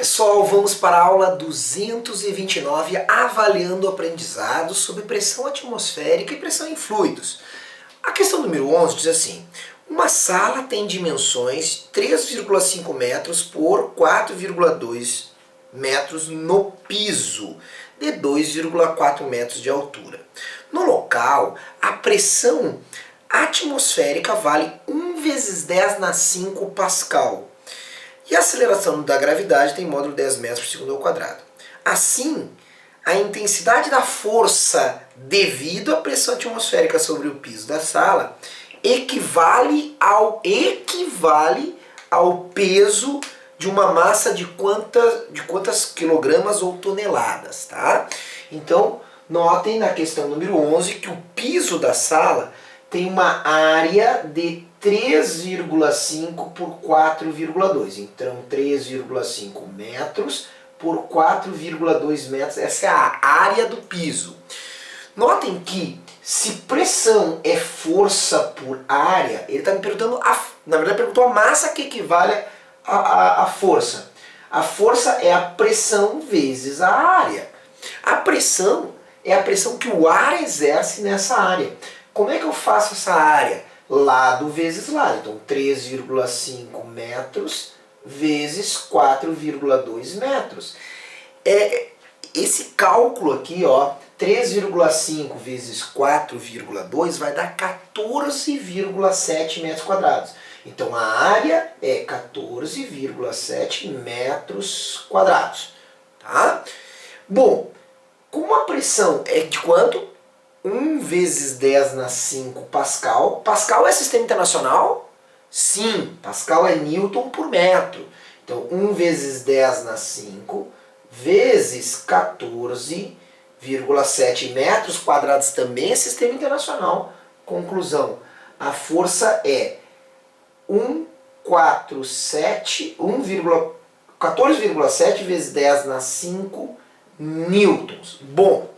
pessoal, vamos para a aula 229, avaliando o aprendizado sobre pressão atmosférica e pressão em fluidos. A questão número 11 diz assim: uma sala tem dimensões 3,5 metros por 4,2 metros no piso, de 2,4 metros de altura. No local, a pressão atmosférica vale 1 vezes 10 na 5 Pascal. E a aceleração da gravidade tem módulo 10 metros por segundo ao quadrado. Assim, a intensidade da força devido à pressão atmosférica sobre o piso da sala equivale ao peso de uma massa de quantas quilogramas ou toneladas, tá? Então, notem na questão número 11 que o piso da sala tem uma área de 3,5 por 4,2. Então, 3,5 metros por 4,2 metros. Essa é a área do piso. Notem que, se pressão é força por área, ele está me perguntando, na verdade, perguntou a massa que equivale à força. A força é a pressão vezes a área. A pressão é a pressão que o ar exerce nessa área. Como é que eu faço essa área? Lado vezes lado. Então, 3,5 metros vezes 4,2 metros. Esse cálculo aqui, ó, 3,5 vezes 4,2 vai dar 14,7 metros quadrados. Então, a área é 14,7 metros quadrados. Tá? Bom, como a pressão é de quanto? 1 vezes 10 na 5 Pascal. Pascal é sistema internacional? Sim, Pascal é Newton por metro. Então, 1 vezes 10 na 5 vezes 14,7 metros quadrados também é sistema internacional. Conclusão, a força é 14,7 vezes 10 na 5 newtons. Bom,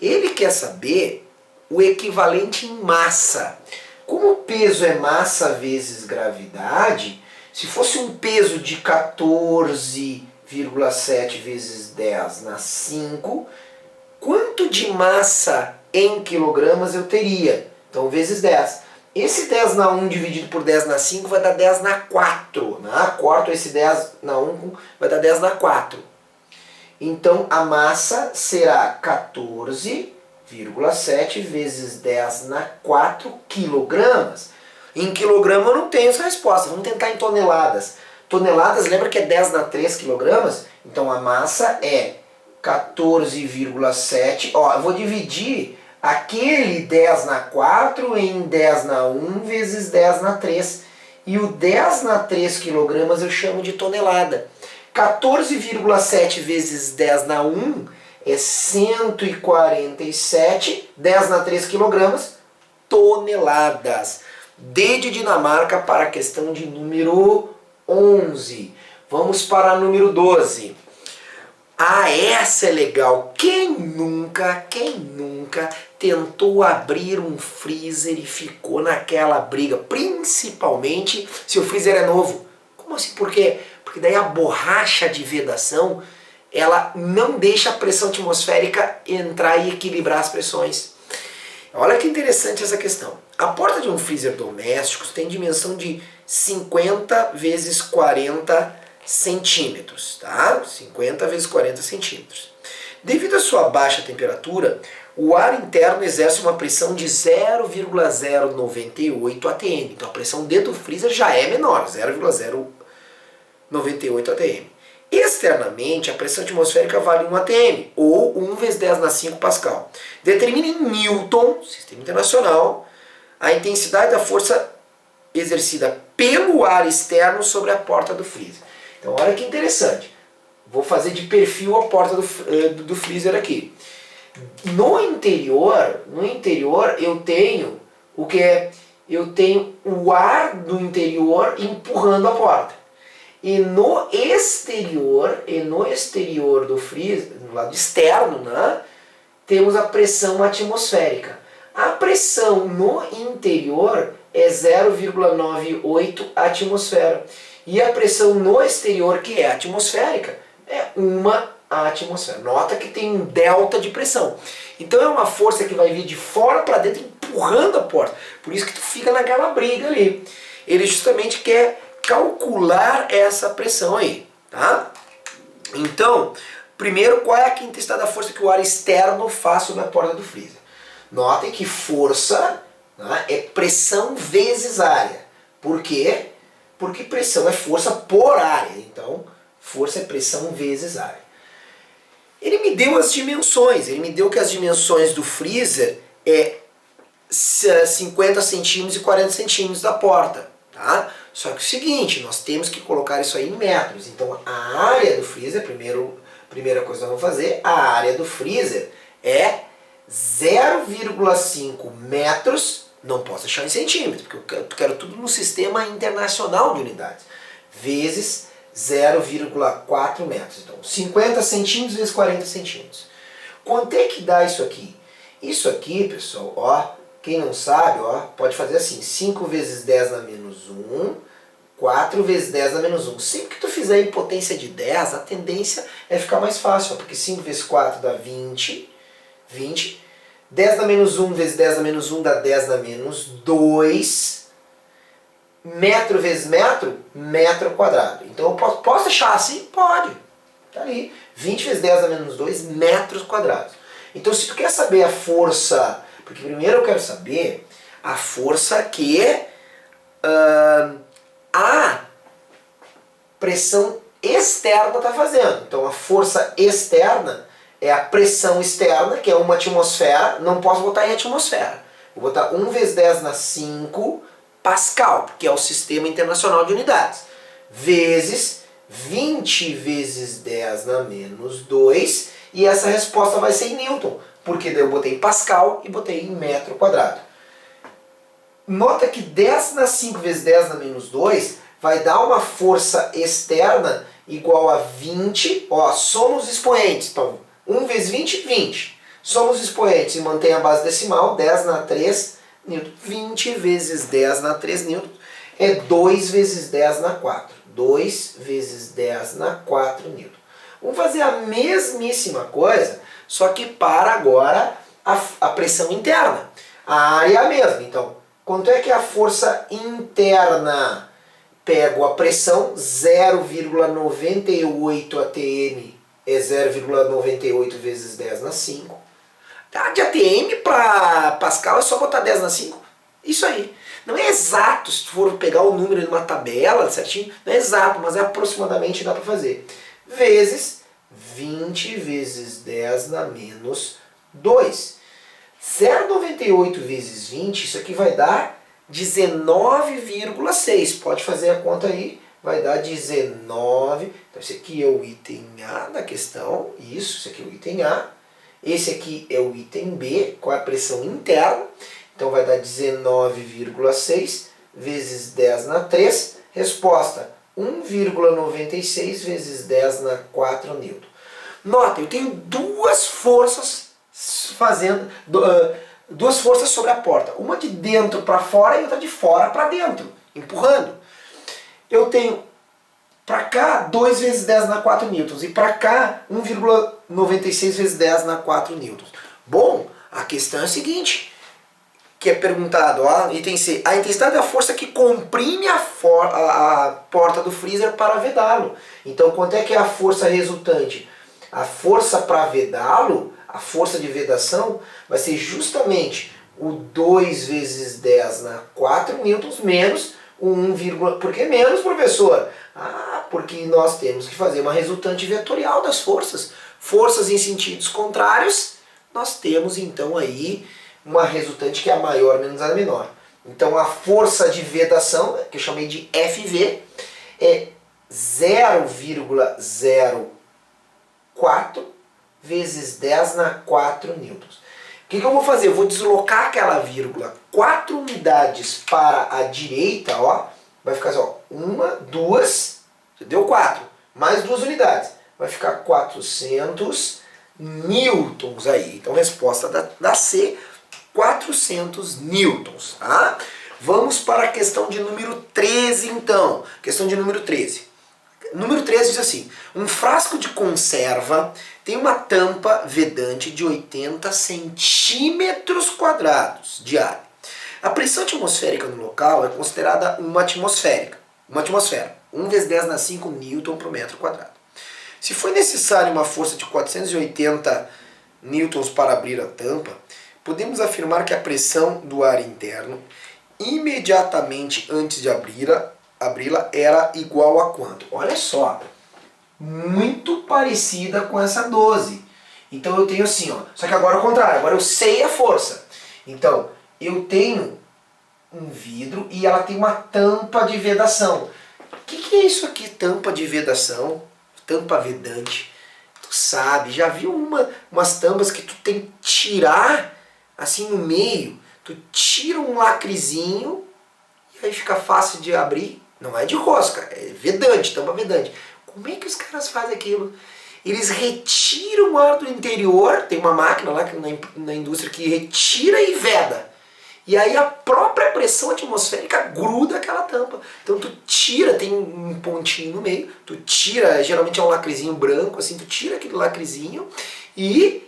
ele quer saber o equivalente em massa. Como o peso é massa vezes gravidade, se fosse um peso de 14,7 vezes 10 na 5, quanto de massa em quilogramas eu teria? Então, vezes 10. Esse 10 na 1 dividido por 10 na 5 vai dar 10 na 4. Corto esse 10 na 1, vai dar 10 na 4. Então, a massa será 14,7 vezes 10 na 4 quilogramas. Em quilograma eu não tenho essa resposta. Vamos tentar em toneladas. Toneladas, lembra que é 10 na 3 quilogramas? Então, a massa é 14,7. Ó, eu vou dividir aquele 10 na 4 em 10 na 1 vezes 10 na 3. E o 10 na 3 quilogramas eu chamo de tonelada. 14,7 vezes 10 na 1 é 147, 10 na 3 quilogramas, toneladas. D de Dinamarca para a questão de número 11. Vamos para a número 12. Ah, essa é legal. Quem nunca tentou abrir um freezer e ficou naquela briga? Principalmente se o freezer é novo. Como assim? Por quê? Porque daí a borracha de vedação, ela não deixa a pressão atmosférica entrar e equilibrar as pressões. Olha que interessante essa questão. A porta de um freezer doméstico tem dimensão de 50 vezes 40 centímetros, tá? 50 vezes 40 centímetros. Devido à sua baixa temperatura, o ar interno exerce uma pressão de 0,098 atm. Então a pressão dentro do freezer já é menor, 0,098 atm. Externamente, a pressão atmosférica vale 1 atm, ou 1 vezes 10 na 5 Pascal. Determine em Newton, sistema internacional, a intensidade da força exercida pelo ar externo sobre a porta do freezer. Então, olha que interessante. Vou fazer de perfil a porta do freezer aqui. No interior eu tenho o que é? Eu tenho o ar do interior empurrando a porta. E no exterior do freezer, no lado externo, né, temos a pressão atmosférica. A pressão no interior é 0,98 atmosfera. E a pressão no exterior, que é atmosférica, é uma atmosfera. Nota que tem um delta de pressão. Então é uma força que vai vir de fora para dentro empurrando a porta. Por isso que tu fica naquela briga ali. Ele justamente quer calcular essa pressão aí, tá? Então, primeiro, qual é a intensidade da força que o ar externo faz sobre a porta do freezer? Notem que força, né, é pressão vezes área. Por quê? Porque pressão é força por área. Então, força é pressão vezes área. Ele me deu as dimensões. Ele me deu que as dimensões do freezer é 50 centímetros e 40 centímetros da porta. Tá? Só que é o seguinte, nós temos que colocar isso aí em metros. Então, a área do freezer, primeira coisa que nós vamos fazer, a área do freezer é 0,5 metros, não posso deixar em centímetros, porque eu quero tudo no sistema internacional de unidades, vezes 0,4 metros. Então, 50 centímetros vezes 40 centímetros. Quanto é que dá isso aqui? Isso aqui, pessoal, ó, quem não sabe, ó, pode fazer assim, 5 vezes 10 na menos 1, 4 vezes 10 na menos 1. Sempre que tu fizer em potência de 10, a tendência é ficar mais fácil, ó, porque 5 vezes 4 dá 20, 10 na menos 1 vezes 10 na menos 1 dá 10 na menos 2, metro vezes metro, metro quadrado. Então eu posso deixar assim? Pode. Tá ali. 20 vezes 10 na menos 2, metros quadrados. Então se tu quer saber a força, porque primeiro eu quero saber a força que a pressão externa está fazendo. Então a força externa é a pressão externa, que é uma atmosfera, não posso botar em atmosfera. Vou botar 1 vezes 10 na 5 Pascal, porque é o Sistema Internacional de Unidades, vezes 20 vezes 10 na menos 2, e essa resposta vai ser em Newton, porque daí eu botei em Pascal e botei em metro quadrado. Nota que 10 na 5 vezes 10 na menos 2 vai dar uma força externa igual a 20, ó, soma os expoentes, então 1 vezes 20, 20. Soma os expoentes e mantém a base decimal, 10 na 3 newton. 20 vezes 10 na 3 newton é 2 vezes 10 na 4. 2 vezes 10 na 4 newton. Vamos fazer a mesmíssima coisa, só que para agora a pressão interna. A área é a mesma, então, quanto é que é a força interna? Pego a pressão, 0,98 atm é 0,98 vezes 10 na 5. Tá? De atm para Pascal é só botar 10 na 5. Isso aí. Não é exato, se for pegar o número numa tabela certinho, não é exato, mas é aproximadamente dá para fazer. Vezes 20 vezes 10 na menos 2. 0,98 vezes 20, isso aqui vai dar 19,6. Pode fazer a conta aí, vai dar 19. Então esse aqui é o item A da questão, isso aqui é o item A. Esse aqui é o item B, com a pressão interna. Então vai dar 19,6 vezes 10 na 3. Resposta, 1,96 vezes 10 na 4 newton. Nota, eu tenho duas forças fazendo, duas forças sobre a porta. Uma de dentro para fora e outra de fora para dentro, empurrando. Eu tenho para cá 2 vezes 10 na 4 newtons e para cá 1,96 vezes 10 na 4 newtons. Bom, a questão é a seguinte, que é perguntado, ó, item C, a intensidade da força que comprime a porta do freezer para vedá-lo. Então quanto é que é a força resultante? A força para vedá-lo, a força de vedação, vai ser justamente o 2 vezes 10 na 4 newtons menos o 1, por que menos, professor? Ah, porque nós temos que fazer uma resultante vetorial das forças. Forças em sentidos contrários, nós temos então aí uma resultante que é a maior menos a menor. Então a força de vedação, que eu chamei de FV, é 0,04 vezes 10 na 4 newtons. O que eu vou fazer? Eu vou deslocar aquela vírgula 4 unidades para a direita, ó, vai ficar assim, ó, 1, 2, deu 4, mais 2 unidades, vai ficar 400 newtons aí. Então resposta da C, 400 newtons, tá? Vamos para a questão de número 13 então. Questão de número 13. Número 3 diz assim: um frasco de conserva tem uma tampa vedante de 80 centímetros quadrados de área. A pressão atmosférica no local é considerada uma atmosfera, 1 vezes 10 na 5 newton por metro quadrado. Se foi necessária uma força de 480 newtons para abrir a tampa, podemos afirmar que a pressão do ar interno, imediatamente antes de abri-la, era igual a quanto? Olha só, muito parecida com essa 12. Então eu tenho assim, ó, só que agora é o contrário, agora eu sei a força. Então, eu tenho um vidro e ela tem uma tampa de vedação. O que é isso aqui, tampa de vedação? Tampa vedante. Tu sabe, já viu umas tampas que tu tem que tirar assim no meio? Tu tira um lacrezinho e aí fica fácil de abrir. Não é de rosca, é vedante, tampa vedante. Como é que os caras fazem aquilo? Eles retiram o ar do interior, tem uma máquina lá na indústria que retira e veda. E aí a própria pressão atmosférica gruda aquela tampa. Então tu tira, tem um pontinho no meio, tu tira, geralmente é um lacrezinho branco, assim, tu tira aquele lacrezinho e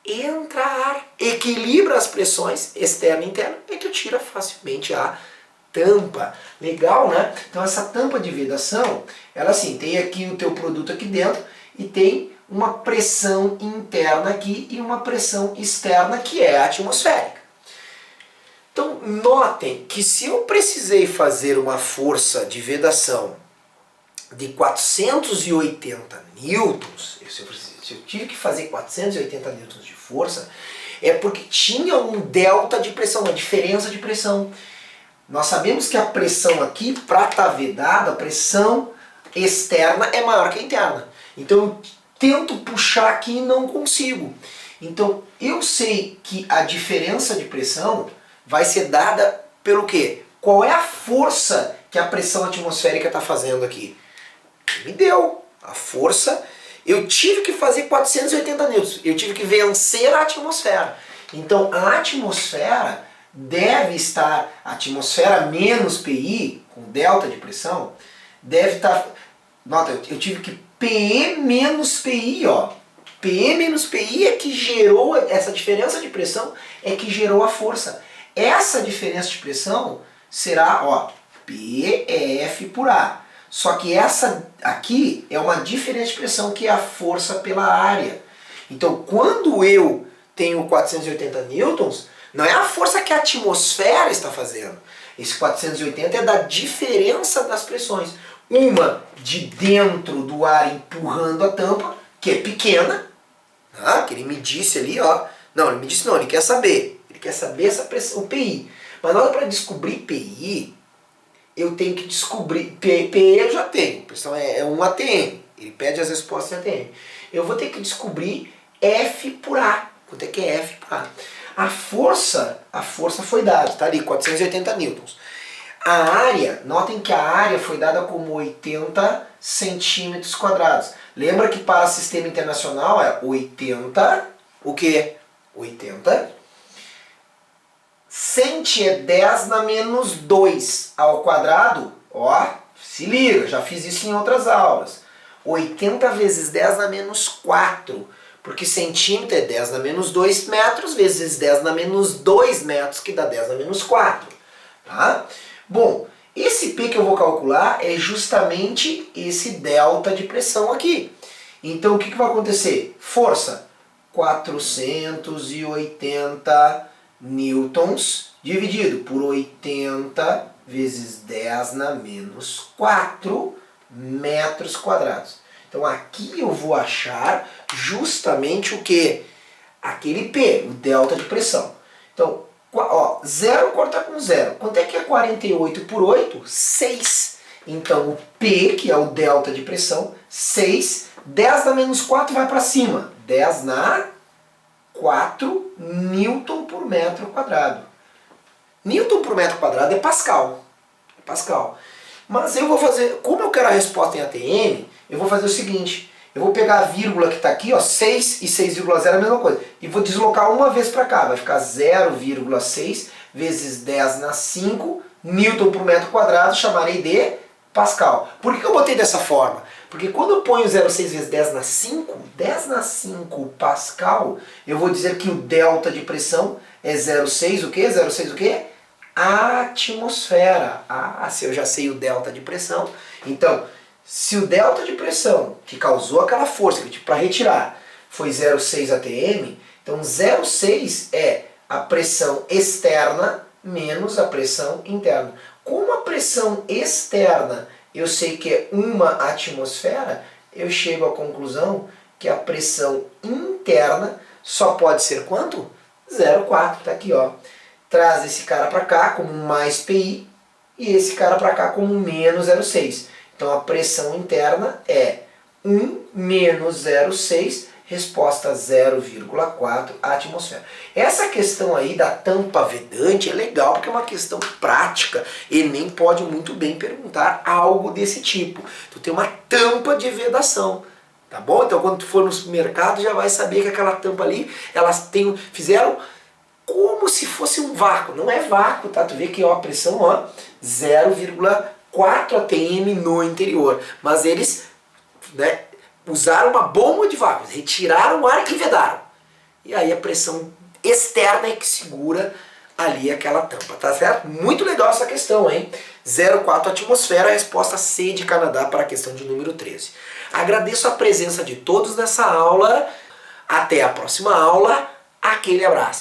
entra ar, equilibra as pressões externa e interna e tu tira facilmente a tampa. Legal, né? Então essa tampa de vedação, ela assim, tem aqui o teu produto aqui dentro e tem uma pressão interna aqui e uma pressão externa que é a atmosférica. Então notem que se eu precisei fazer uma força de vedação de 480 newtons, se eu tive que fazer 480 newtons de força, é porque tinha um delta de pressão, uma diferença de pressão. Nós sabemos que a pressão aqui, para estar vedada, a pressão externa é maior que a interna. Então eu tento puxar aqui e não consigo. Então eu sei que a diferença de pressão vai ser dada pelo quê? Qual é a força que a pressão atmosférica está fazendo aqui? Me deu a força. Eu tive que fazer 480 newtons. Eu tive que vencer a atmosfera. Então a atmosfera deve estar, a atmosfera menos PI, com delta de pressão, deve estar, nota, eu tive que PE menos PI, ó. PE menos PI é que gerou, essa diferença de pressão é que gerou a força. Essa diferença de pressão será, ó, PF por A. Só que essa aqui é uma diferença de pressão que é a força pela área. Então quando eu tenho 480 newtons, não é a força que a atmosfera está fazendo. Esse 480 é da diferença das pressões. Uma de dentro do ar empurrando a tampa, que é pequena, tá? Que ele me disse ali, ó. Não, ele me disse não, ele quer saber. Ele quer saber essa pressão, o PI. Mas na hora para descobrir PI, eu tenho que descobrir... PI eu já tenho, pressão é um ATM. Ele pede as respostas em ATM. Eu vou ter que descobrir F por A. Quanto é que é F por A? A força foi dada, tá ali, 480 newtons. A área, notem que a área foi dada como 80 centímetros quadrados. Lembra que para sistema internacional é 80, o quê? 80. Cent é 10 na menos 2 ao quadrado, ó, se liga, já fiz isso em outras aulas. 80 vezes 10 na menos 4. Porque centímetro é 10 na menos 2 metros, vezes 10 na menos 2 metros, que dá 10 na menos 4. Tá? Bom, esse P que eu vou calcular é justamente esse delta de pressão aqui. Então o que vai acontecer? Força, 480 newtons dividido por 80 vezes 10 na menos 4 metros quadrados. Então aqui eu vou achar justamente o que? Aquele P, o delta de pressão. Então, ó, 0 corta com 0. Quanto é que é 48 por 8? 6. Então o P, que é o delta de pressão, 6. 10 na menos 4 vai para cima. 10 na 4 newton por metro quadrado. Newton por metro quadrado é Pascal. É Pascal. Mas eu vou fazer, como eu quero a resposta em ATM, eu vou fazer o seguinte, eu vou pegar a vírgula que está aqui, ó, 6 e 6,0 é a mesma coisa, e vou deslocar uma vez para cá, vai ficar 0,6 vezes 10 na 5, newton por metro quadrado, chamarei de Pascal. Por que eu botei dessa forma? Porque quando eu ponho 0,6 vezes 10 na 5, 10 na 5 Pascal, eu vou dizer que o delta de pressão é 0,6 o quê? 0,6 o quê? Atmosfera. Ah, se eu já sei o delta de pressão. Então, se o delta de pressão que causou aquela força para retirar foi 0,6 atm, então 0,6 é a pressão externa menos a pressão interna. Como a pressão externa eu sei que é 1 atmosfera, eu chego à conclusão que a pressão interna só pode ser quanto? 0,4. Tá aqui, ó. Traz esse cara para cá como mais PI e esse cara para cá como menos 0,6. Então a pressão interna é 1 menos 0,6, resposta 0,4 atmosfera. Essa questão aí da tampa vedante é legal porque é uma questão prática. Enem pode muito bem perguntar algo desse tipo. Tu tem uma tampa de vedação, tá bom? Então quando tu for no supermercado já vai saber que aquela tampa ali, elas fizeram como se fosse um vácuo. Não é vácuo, tá? Tu vê que ó, a pressão, ó, 0,4 atm no interior. Mas eles, né, usaram uma bomba de vácuo, retiraram o ar e vedaram. E aí a pressão externa é que segura ali aquela tampa, tá certo? Muito legal essa questão, hein? 0,4 atmosfera, resposta C de Canadá para a questão de número 13. Agradeço a presença de todos nessa aula. Até a próxima aula. Aquele abraço.